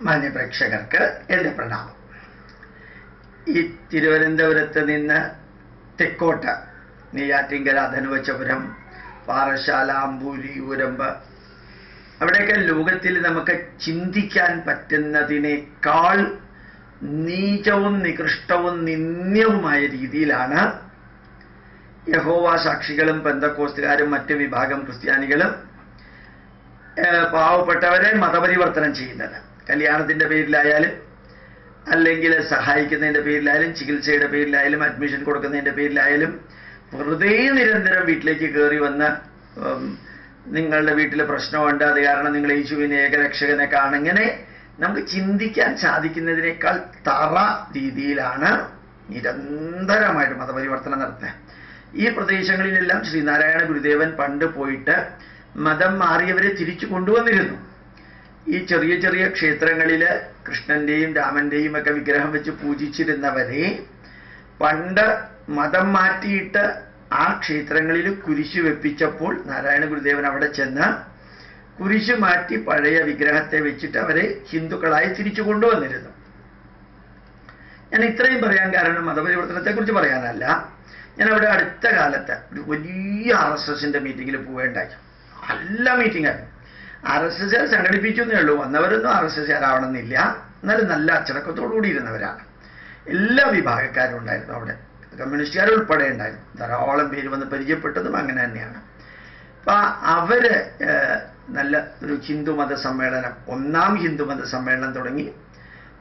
മാന്യപ്രേക്ഷകർക്ക് എൻ്റെ പ്രണാമം. ഈ തിരുവനന്തപുരത്ത് നിന്ന് തെക്കോട്ട് നെയ്യാറ്റിൻകര, ധനുവച്ചപുരം, പാറശാല, അമ്പൂരി, ഊരമ്പ്, അവിടെയൊക്കെ ലോകത്തിൽ നമുക്ക് ചിന്തിക്കാൻ പറ്റുന്നതിനേക്കാൾ നീചവും നികൃഷ്ടവും നിന്ദ്യവുമായ രീതിയിലാണ് യഹോവ സാക്ഷികളും പെന്തക്കോസ്തുകാരും മറ്റ് വിഭാഗം ക്രിസ്ത്യാനികളും പാവപ്പെട്ടവരെ മതപരിവർത്തനം ചെയ്യുന്നത്. കല്യാണത്തിൻ്റെ പേരിലായാലും, അല്ലെങ്കിൽ സഹായിക്കുന്നതിൻ്റെ പേരിലായാലും, ചികിത്സയുടെ പേരിലായാലും, അഡ്മിഷൻ കൊടുക്കുന്നതിൻ്റെ പേരിലായാലും, വെറുതെ നിരന്തരം വീട്ടിലേക്ക് കയറി വന്ന് നിങ്ങളുടെ വീട്ടിൽ പ്രശ്നമുണ്ട്, അത് കാരണം നിങ്ങൾ യേശുവിനെ ഏകരക്ഷകനെ കാണുങ്ങനെ നമുക്ക് ചിന്തിക്കാൻ സാധിക്കുന്നതിനേക്കാൾ തറ രീതിയിലാണ് നിരന്തരമായിട്ട് മതപരിവർത്തനം നടത്തുന്നത്. ഈ പ്രദേശങ്ങളിലെല്ലാം ശ്രീനാരായണ ഗുരുദേവൻ പണ്ട് പോയിട്ട് മതം മാറിയവരെ തിരിച്ചു കൊണ്ടുവന്നിരുന്നു. ഈ ചെറിയ ചെറിയ ക്ഷേത്രങ്ങളിൽ കൃഷ്ണന്റെയും രാമന്റെയും ഒക്കെ വിഗ്രഹം വെച്ച് പൂജിച്ചിരുന്നവരെ പണ്ട് മതം മാറ്റിയിട്ട് ആ ക്ഷേത്രങ്ങളിൽ കുരിശ് വെപ്പിച്ചപ്പോൾ നാരായണ ഗുരുദേവൻ അവിടെ ചെന്ന് കുരിശ് മാറ്റി പഴയ വിഗ്രഹത്തെ വെച്ചിട്ട് അവരെ ഹിന്ദുക്കളായി തിരിച്ചു കൊണ്ടുവന്നിരുന്നു. ഞാൻ ഇത്രയും പറയാൻ കാരണം മതപരിവർത്തനത്തെക്കുറിച്ച് പറയാനല്ല. ഞാൻ അവിടെ അടുത്ത കാലത്ത് ഒരു വലിയ RSSന്റെ മീറ്റിങ്ങിൽ പോവേണ്ടായി. നല്ല മീറ്റിംഗായിരുന്നു. RSS സംഘടിപ്പിച്ചു എന്നേ ഉള്ളൂ, വന്നവരൊന്നും RSSകാരാവണമെന്നില്ല, എന്നാലും നല്ല അച്ചടക്കത്തോടുകൂടി ഇരുന്നവരാണ്. എല്ലാ വിഭാഗക്കാരും ഉണ്ടായിരുന്നു അവിടെ, കമ്മ്യൂണിസ്റ്റുകാർ ഉൾപ്പെടെ ഉണ്ടായിരുന്നു. ധാരാളം പേര് വന്ന് പരിചയപ്പെട്ടതും അങ്ങനെ തന്നെയാണ്. അപ്പം അവര് നല്ല ഒരു ഹിന്ദുമത സമ്മേളനം, ഒന്നാം ഹിന്ദുമത സമ്മേളനം തുടങ്ങി.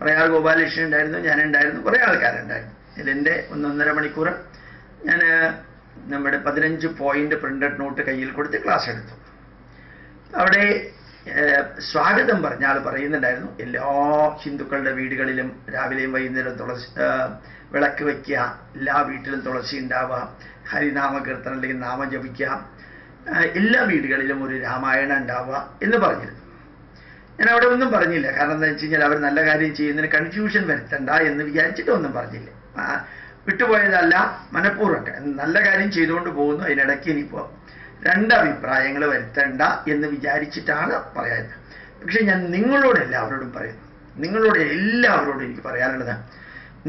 പ്രയാർ ഗോപാലകൃഷ്ണൻ ഉണ്ടായിരുന്നു, ഞാനുണ്ടായിരുന്നു, കുറേ ആൾക്കാരുണ്ടായിരുന്നു. ഇതിൻ്റെ 1.5 മണിക്കൂർ ഞാൻ നമ്മുടെ 15 പോയിന്റ് പ്രിന്റഡ് നോട്ട് കയ്യിൽ കൊടുത്ത് ക്ലാസ് എടുത്തു. അവിടെ സ്വാഗതം പറഞ്ഞ ആൾ പറയുന്നുണ്ടായിരുന്നു, എല്ലാ ഹിന്ദുക്കളുടെ വീടുകളിലും രാവിലെയും വൈകുന്നേരം തുളസി വിളക്ക് വയ്ക്കുക, എല്ലാ വീട്ടിലും തുളസി ഉണ്ടാവുക, ഹരിനാമകീർത്തനം അല്ലെങ്കിൽ നാമം ജപിക്കുക, എല്ലാ വീടുകളിലും ഒരു രാമായണം ഉണ്ടാവുക എന്ന് പറഞ്ഞിരുന്നു. ഞാൻ അവിടെ ഒന്നും പറഞ്ഞില്ല. കാരണം എന്താ വെച്ച് കഴിഞ്ഞാൽ അവർ നല്ല കാര്യം ചെയ്യുന്നതിന് കൺഫ്യൂഷൻ വരുത്തണ്ട എന്ന് വിചാരിച്ചിട്ടൊന്നും പറഞ്ഞില്ല. വിട്ടുപോയതല്ല, മനഃപൂർവ്വം നല്ല കാര്യം ചെയ്തുകൊണ്ട് പോകുന്നു, അതിനിടയ്ക്ക് ഇനിയിപ്പോൾ രണ്ടഭിപ്രായങ്ങൾ വരുത്തണ്ട എന്ന് വിചാരിച്ചിട്ടാണ് പറയുന്നത്. പക്ഷെ ഞാൻ നിങ്ങളോട് എല്ലാവരോടും പറയുന്നു, നിങ്ങളോട് എല്ലാവരോടും എനിക്ക് പറയാനുള്ളത്,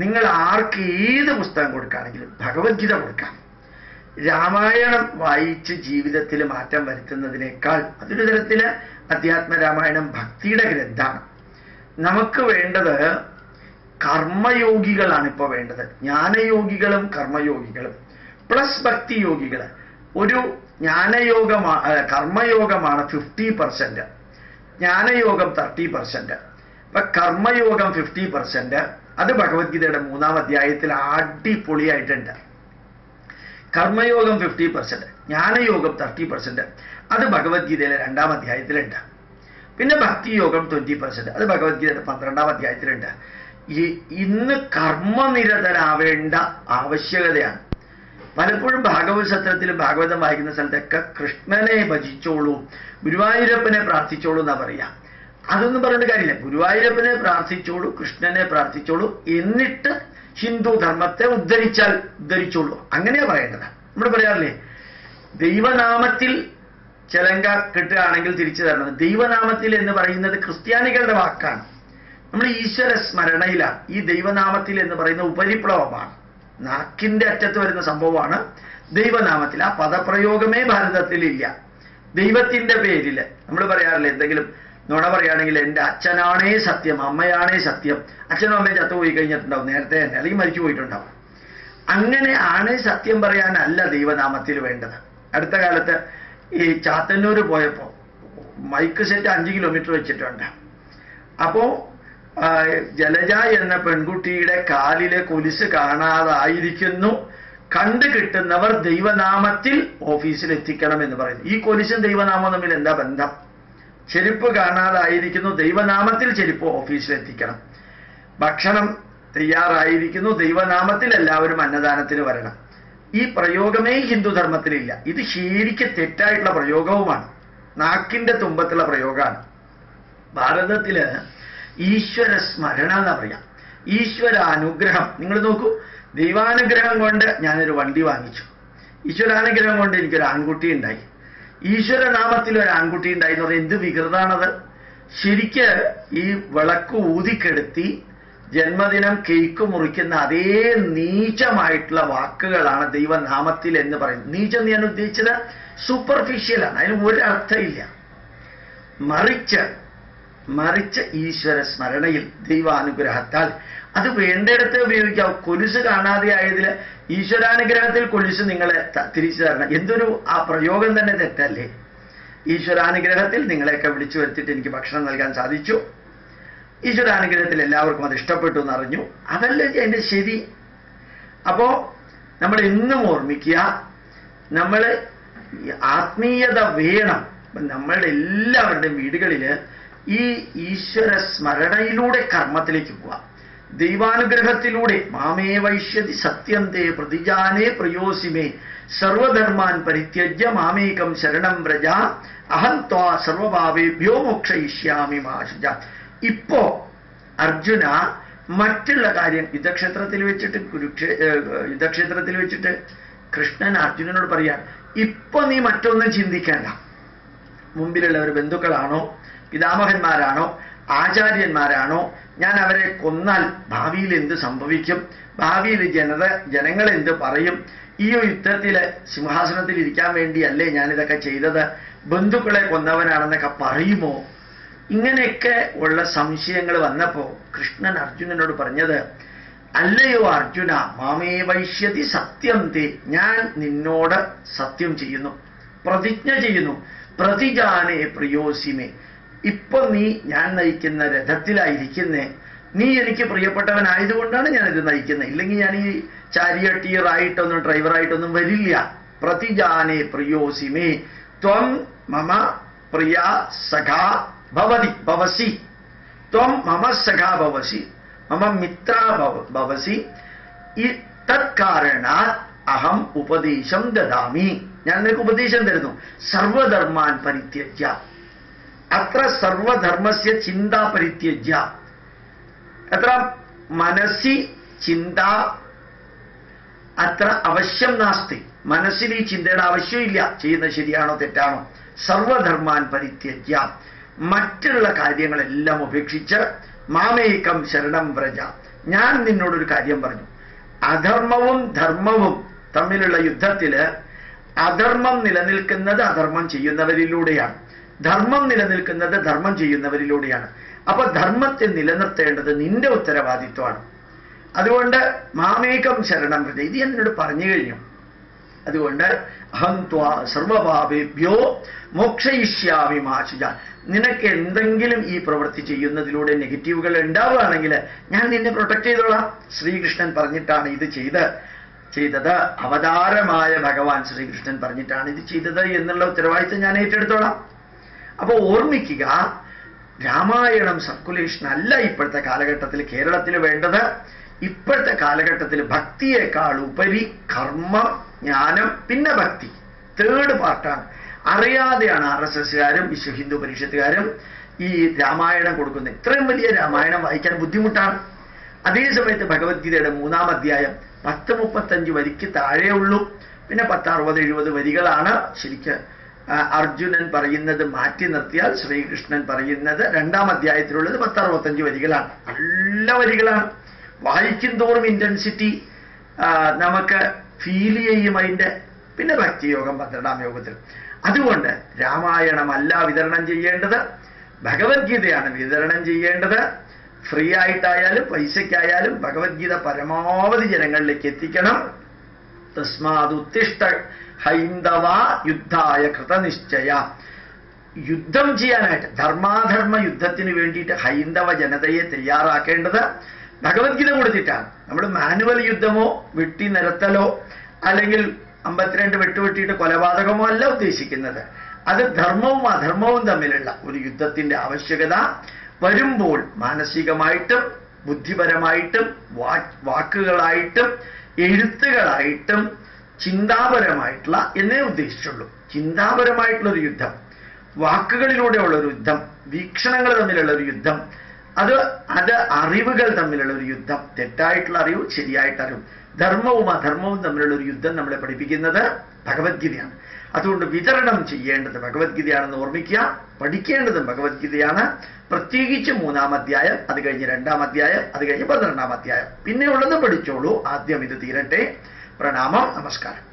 നിങ്ങൾ ആർക്ക് ഏത് പുസ്തകം കൊടുക്കുകയാണെങ്കിലും ഭഗവത്ഗീത കൊടുക്കാം. രാമായണം വായിച്ച് ജീവിതത്തിൽ മാറ്റം വരുത്തുന്നതിനേക്കാൾ അതൊരു തരത്തിൽ അധ്യാത്മരാമായണം ഭക്തിയുടെ ഗ്രന്ഥമാണ്. നമുക്ക് വേണ്ടത് കർമ്മയോഗികളാണ് ഇപ്പോൾ വേണ്ടത്. ജ്ഞാനയോഗികളും കർമ്മയോഗികളും പ്ലസ് ഭക്തി യോഗികൾ. ഒരു കർമ്മയോഗമാണ് 50%, ജ്ഞാനയോഗം 30%. അപ്പൊ കർമ്മയോഗം 50%, അത് ഭഗവത്ഗീതയുടെ 3-ാം അധ്യായത്തിൽ അടിപൊളിയായിട്ടുണ്ട്. കർമ്മയോഗം 50%, ജ്ഞാനയോഗം 30%, അത് ഭഗവത്ഗീതയിലെ 2-ാം അധ്യായത്തിലുണ്ട്. പിന്നെ ഭക്തിയോഗം 20%, അത് ഭഗവത്ഗീതയുടെ 12-ാം അധ്യായത്തിലുണ്ട്. ഇന്ന് കർമ്മനിരതരാവേണ്ട ആവശ്യകതയാണ്. പലപ്പോഴും ഭാഗവത സത്രത്തിലും ഭാഗവതം വായിക്കുന്ന സ്ഥലത്തൊക്കെ കൃഷ്ണനെ ഭജിച്ചോളൂ, ഗുരുവായൂരപ്പനെ പ്രാർത്ഥിച്ചോളൂ എന്നാ പറയാ. അതൊന്നും പറഞ്ഞിട്ട് കാര്യമില്ല. ഗുരുവായൂരപ്പനെ പ്രാർത്ഥിച്ചോളൂ, കൃഷ്ണനെ പ്രാർത്ഥിച്ചോളൂ, എന്നിട്ട് ഹിന്ദു ധർമ്മത്തെ ഉദ്ധരിച്ചോളൂ, അങ്ങനെയാ പറയേണ്ടത്. നമ്മൾ പറയാറില്ലേ, ദൈവനാമത്തിൽ ചെലങ്ക കിട്ടുകയാണെങ്കിൽ തിരിച്ചു തരണം. ദൈവനാമത്തിൽ എന്ന് പറയുന്നത് ക്രിസ്ത്യാനികളുടെ വാക്കാണ്. നമ്മൾ ഈശ്വര സ്മരണയിലാണ്. ഈ ദൈവനാമത്തിൽ എന്ന് പറയുന്ന ഉപരിപ്ലവമാണ്, നാക്കിന്റെ അറ്റത്ത് വരുന്ന സംഭവമാണ് ദൈവനാമത്തിൽ. ആ പദപ്രയോഗമേ ഭാരതത്തിലില്ല. ദൈവത്തിന്റെ പേരിൽ നമ്മൾ പറയാറില്ല, എന്തെങ്കിലും നുണ പറയുകയാണെങ്കിൽ എൻ്റെ അച്ഛനാണേ സത്യം, അമ്മയാണേ സത്യം. അച്ഛനും അമ്മയും ചത്തുപോയി കഴിഞ്ഞിട്ടുണ്ടാവും നേരത്തെ തന്നെ, അല്ലെങ്കിൽ മരിച്ചു പോയിട്ടുണ്ടാവും. അങ്ങനെ ആണേ സത്യം പറയാനല്ല ദൈവനാമത്തിൽ വേണ്ടത്. അടുത്ത കാലത്ത് ഈ ചാത്തന്നൂർ പോയപ്പോൾ മൈക്ക് സെറ്റ് 5 കിലോമീറ്റർ വെച്ചിട്ടുണ്ട്. അപ്പോൾ ജലജ എന്ന പെൺകുട്ടിയുടെ കാലിലെ കൊലുസ് കാണാതായിരിക്കുന്നു, കണ്ടു കിട്ടുന്നവർ ദൈവനാമത്തിൽ ഓഫീസിൽ എത്തിക്കണം എന്ന് പറയുന്നു. ഈ കൊലുസും ദൈവനാമവും തമ്മിൽ എന്താ ബന്ധം? ചെരുപ്പ് കാണാതായിരിക്കുന്നു, ദൈവനാമത്തിൽ ചെരുപ്പ് ഓഫീസിൽ എത്തിക്കണം. ഭക്ഷണം തയ്യാറായിരിക്കുന്നു, ദൈവനാമത്തിൽ എല്ലാവരും അന്നദാനത്തിന് വരണം. ഈ പ്രയോഗമേ ഹിന്ദുധർമ്മത്തിലില്ല. ഇത് ശരിക്ക് തെറ്റായിട്ടുള്ള പ്രയോഗവുമാണ്, നാക്കിന്റെ തുമ്പത്തുള്ള പ്രയോഗമാണ്. ഭാരതത്തില് ഈശ്വര സ്മരണ എന്നാ പറയാം, ഈശ്വര അനുഗ്രഹം. നിങ്ങൾ നോക്കൂ, ദൈവാനുഗ്രഹം കൊണ്ട് ഞാനൊരു വണ്ടി വാങ്ങിച്ചു, ഈശ്വരാനുഗ്രഹം കൊണ്ട് എനിക്കൊരു ആൺകുട്ടി ഉണ്ടായി, ഈശ്വരനാമത്തിൽ ഒരു ആൺകുട്ടി ഉണ്ടായി എന്ന് പറഞ്ഞാൽ എന്ത് വികൃതാണത്? ശരിക്ക് ഈ വിളക്ക് ഊതിക്കെടുത്തി ജന്മദിനം കേക്ക് മുറിക്കുന്ന അതേ നീചമായിട്ടുള്ള വാക്കുകളാണ് ദൈവനാമത്തിൽ എന്ന് പറയുന്നത്. നീചം ഞാൻ ഉദ്ദേശിച്ചത് സൂപ്പർഫിഷ്യലാണ്, അതിന് ഒരർത്ഥമില്ല. മറിച്ച് ഈശ്വര സ്മരണയിൽ ദൈവാനുഗ്രഹത്താൽ അത് വേണ്ടിടത്ത് ഉപയോഗിക്കാം. കൊലുസ് കാണാതെ ആയതിൽ ഈശ്വരാനുഗ്രഹത്തിൽ കൊലുസ് നിങ്ങളെ തിരിച്ചു തരണം. എന്തൊരു ആ പ്രയോഗം തന്നെ തെറ്റല്ലേ? ഈശ്വരാനുഗ്രഹത്തിൽ നിങ്ങളെയൊക്കെ വിളിച്ചു വരുത്തിയിട്ട് എനിക്ക് ഭക്ഷണം നൽകാൻ സാധിച്ചു, ഈശ്വരാനുഗ്രഹത്തിൽ എല്ലാവർക്കും അത് ഇഷ്ടപ്പെട്ടു എന്നറിഞ്ഞു, അതല്ലേ അതിൻ്റെ ശരി. അപ്പോ നമ്മൾ എന്നും ഓർമ്മിക്കുക, നമ്മൾ ആത്മീയത വേണം. നമ്മളുടെ എല്ലാവരുടെയും വീടുകളിൽ ഈ ഈശ്വര സ്മരണയിലൂടെ കർമ്മത്തിലേക്ക് പോവാം. ദൈവാനുഗ്രഹത്തിലൂടെ മാമേ വൈശ്യതി സത്യന്തേ പ്രതിജാനേ പ്രയോസിമേ സർവധർമാൻ പരിത്യജ്യ മാമേകം ശരണം വ്രജ അഹം ത്വാ സർവഭാവേഭ്യോ മോക്ഷയിഷ്യാമി മാ ശുച. ഇപ്പോ അർജുന മറ്റുള്ള കാര്യം യുദ്ധക്ഷേത്രത്തിൽ വെച്ചിട്ട് കൃഷ്ണൻ അർജുനനോട് പറയാൻ, ഇപ്പൊ നീ മറ്റൊന്നും ചിന്തിക്കേണ്ട. മുമ്പിലുള്ളവർ ബന്ധുക്കളാണോ, പിതാമഹന്മാരാണോ, ആചാര്യന്മാരാണോ? ഞാൻ അവരെ കൊന്നാൽ ഭാവിയിൽ എന്ത് സംഭവിക്കും? ഭാവിയിൽ ജനങ്ങൾ എന്ത് പറയും? ഈ യുദ്ധത്തിൽ സിംഹാസനത്തിൽ ഇരിക്കാൻ വേണ്ടിയല്ലേ ഞാനിതൊക്കെ ചെയ്തത്? ബന്ധുക്കളെ കൊന്നവനാണെന്നൊക്കെ പറയുമോ? ഇങ്ങനെയൊക്കെ ഉള്ള സംശയങ്ങൾ വന്നപ്പോ കൃഷ്ണൻ അർജുനനോട് പറഞ്ഞത്, അല്ലയോ അർജുന, മാമേ വൈശ്യതി സത്യം തേ, ഞാൻ നിന്നോട് സത്യം ചെയ്യുന്നു, പ്രതിജ്ഞ ചെയ്യുന്നു, പ്രതിജാനേ പ്രിയോസിമേ. ഇപ്പൊ നീ ഞാൻ നയിക്കുന്ന രഥത്തിലായിരിക്കുന്നേ, നീ എനിക്ക് പ്രിയപ്പെട്ടവനായതുകൊണ്ടാണ് ഞാനിത് നയിക്കുന്നത്. ഇല്ലെങ്കിൽ ഞാൻ ഈ ചാരിയട്ടിയറായിട്ടൊന്നും ഡ്രൈവറായിട്ടൊന്നും വരില്ല. പ്രതിജാനേ പ്രിയോസിമേ ത്വം മമ പ്രിയ സഖാ ഭവസി, ത്വം മമ സഖാ ഭവസി, മമ മിത്ര ഭവസി, തത്കാരണാത് അഹം ഉപദേശം ദദാമി. ഞാൻ നിനക്ക് ഉപദേശം തരുന്നു. സർവധർമാൻ പരിത്യജ്യ, അത്ര സർവധർമ്മസ്യ ചിന്താ പരിത്യജ്യ, അത്ര മനസ്സി ചിന്ത അത്ര അവശ്യം നാസ്തി. മനസ്സിൽ ഈ ചിന്തയുടെ ആവശ്യമില്ല, ചെയ്യുന്നത് ശരിയാണോ തെറ്റാണോ. സർവധർമാൻ പരിത്യജ്യ, മറ്റുള്ള കാര്യങ്ങളെല്ലാം ഉപേക്ഷിച്ച് മാമേകം ശരണം വ്രജ, ഞാൻ നിന്നോടൊരു കാര്യം പറഞ്ഞു. അധർമ്മവും ധർമ്മവും തമ്മിലുള്ള യുദ്ധത്തില് അധർമ്മം നിലനിൽക്കുന്നത് അധർമ്മം ചെയ്യുന്നവരിലൂടെയാണ്, ധർമ്മം നിലനിൽക്കുന്നത് ധർമ്മം ചെയ്യുന്നവരിലൂടെയാണ്. അപ്പൊ ധർമ്മത്തെ നിലനിർത്തേണ്ടത് നിന്റെ ഉത്തരവാദിത്വമാണ്. അതുകൊണ്ട് മാമേകം ശരണം വ്രജ, ഇത് ഞാൻ നിന്നോട് പറഞ്ഞു കഴിഞ്ഞു. അതുകൊണ്ട് അഹം ത്വാ സർവഭാവേഭ്യോ മോക്ഷയിഷ്യാമി മാ ശുച. നിനക്ക് എന്തെങ്കിലും ഈ പ്രവൃത്തി ചെയ്യുന്നതിലൂടെ നെഗറ്റീവുകൾ ഉണ്ടാവുകയാണെങ്കിൽ ഞാൻ നിന്നെ പ്രൊട്ടക്ട് ചെയ്തോളാം. ശ്രീകൃഷ്ണൻ പറഞ്ഞിട്ടാണ് ഇത് ചെയ്തത്, അവതാരമായ ഭഗവാൻ ശ്രീകൃഷ്ണൻ പറഞ്ഞിട്ടാണ് ഇത് ചെയ്തത് എന്നുള്ള ഉത്തരവാദിത്വം ഞാൻ ഏറ്റെടുത്തോളാം. അപ്പൊ ഓർമ്മിക്കുക, രാമായണം സർക്കുലേഷൻ അല്ല ഇപ്പോഴത്തെ കാലഘട്ടത്തിൽ കേരളത്തിൽ വേണ്ടത്. ഇപ്പോഴത്തെ കാലഘട്ടത്തിൽ ഭക്തിയേക്കാൾ ഉപരി കർമ്മം, ജ്ഞാനം, പിന്നെ ഭക്തി, തേർഡ് പാർട്ടാണ്. അറിയാതെയാണ് RSSകാരും വിശ്വ ഹിന്ദു പരിഷത്തുകാരും ഈ രാമായണം കൊടുക്കുന്നത്. ഇത്രയും വലിയ രാമായണം വായിക്കാൻ ബുദ്ധിമുട്ടാണ്. അതേസമയത്ത് ഭഗവത്ഗീതയുടെ 3-ാം അധ്യായം 10-35 വരിക്ക് താഴെയുള്ളൂ. പിന്നെ 10-60-70 വരികളാണ്. ശരിക്ക് അർജുനൻ പറയുന്നത് മാറ്റി നിർത്തിയാൽ ശ്രീകൃഷ്ണൻ പറയുന്നത് 2-ാം അധ്യായത്തിലുള്ളത് 10-65 വരികളാണ്. നല്ല വരികളാണ്. വായിക്കും തോറും ഇന്റൻസിറ്റി നമുക്ക് ഫീൽ ചെയ്യും അതിൻ്റെ. പിന്നെ ഭക്തിയോഗം 12-ാം യോഗത്തിൽ. അതുകൊണ്ട് രാമായണമല്ല വിതരണം ചെയ്യേണ്ടത്, ഭഗവത്ഗീതയാണ് വിതരണം ചെയ്യേണ്ടത്. ഫ്രീ ആയിട്ടായാലും പൈസയ്ക്കായാലും ഭഗവത്ഗീത പരമാവധി ജനങ്ങളിലേക്ക് എത്തിക്കണം. തസ്മാദുത്തിഷ്ഠ ഹൈന്ദവ യുദ്ധായ കൃതനിശ്ചയ. യുദ്ധം ചെയ്യാനായിട്ട്, ധർമാധർമ്മ യുദ്ധത്തിന് വേണ്ടിയിട്ട് ഹൈന്ദവ ജനതയെ തയ്യാറാക്കേണ്ടത് ഭഗവത്ഗീത കൊടുത്തിട്ടാണ്. നമ്മൾ മാനുവൽ യുദ്ധമോ വെട്ടി നിരത്തലോ അല്ലെങ്കിൽ 52 വെട്ടുവെട്ടിയിട്ട് കൊലപാതകമോ അല്ല ഉദ്ദേശിക്കുന്നത്. അത് ധർമ്മവും അധർമ്മവും തമ്മിലുള്ള ഒരു യുദ്ധത്തിന്റെ ആവശ്യകത വരുമ്പോൾ മാനസികമായിട്ടും ബുദ്ധിപരമായിട്ടും വാക്കുകളായിട്ടും എഴുത്തുകളായിട്ടും ചിന്താപരമായിട്ടുള്ള എന്നേ ഉദ്ദേശിച്ചുള്ളൂ. ചിന്താപരമായിട്ടുള്ളൊരു യുദ്ധം, വാക്കുകളിലൂടെയുള്ളൊരു യുദ്ധം, വീക്ഷണങ്ങൾ തമ്മിലുള്ള ഒരു യുദ്ധം, അത് അറിവുകൾ തമ്മിലുള്ള ഒരു യുദ്ധം, തെറ്റായിട്ടുള്ള അറിവ്, ശരിയായിട്ടുള്ള അറിവ്, ധർമ്മവും അധർമ്മവും തമ്മിലുള്ള ഒരു യുദ്ധം നമ്മളെ പഠിപ്പിക്കുന്നത് ഭഗവത്ഗീതയാണ്. അതുകൊണ്ട് വിതരണം ചെയ്യേണ്ടത് ഭഗവത്ഗീതയാണെന്ന് ഓർമ്മിക്കുക. പഠിക്കേണ്ടതും ഭഗവത്ഗീതയാണ്. പ്രത്യേകിച്ച് 3-ാം അധ്യായം, അത് കഴിഞ്ഞ് 2-ാം അധ്യായം, അത് കഴിഞ്ഞ് 12-ാം അധ്യായം. പിന്നെ ഉള്ളത് പഠിച്ചോളൂ. ആദ്യം ഇത് തീരട്ടെ. പ്രണാമം, നമസ്കാരം.